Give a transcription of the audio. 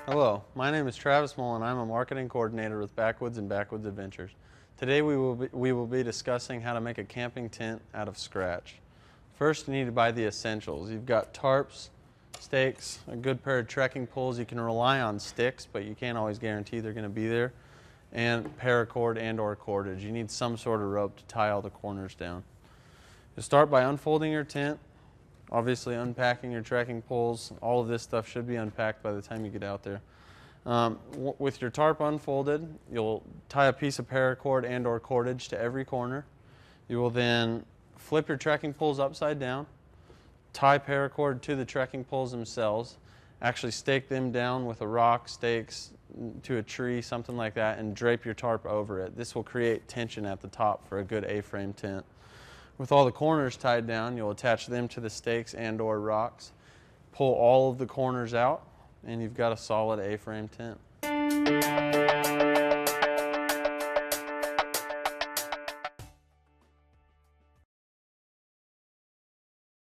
Hello, my name is Travis Mullen. I'm a marketing coordinator with Backwoods and Backwoods Adventures. Today we will be discussing how to make a camping tent out of scratch. First, you need to buy the essentials. You've got tarps, stakes, a good pair of trekking poles. You can rely on sticks, but you can't always guarantee they're going to be there, and paracord and or cordage. You need some sort of rope to tie all the corners down. You start by unfolding your tent. Obviously unpacking your trekking poles. All of this stuff should be unpacked by the time you get out there. With your tarp unfolded, you'll tie a piece of paracord and or cordage to every corner. You will then flip your trekking poles upside down, tie paracord to the trekking poles themselves, actually stake them down with a rock, stakes to a tree, something like that, and drape your tarp over it. This will create tension at the top for a good A-frame tent. With all the corners tied down, you'll attach them to the stakes and or rocks, pull all of the corners out, and you've got a solid A-frame tent.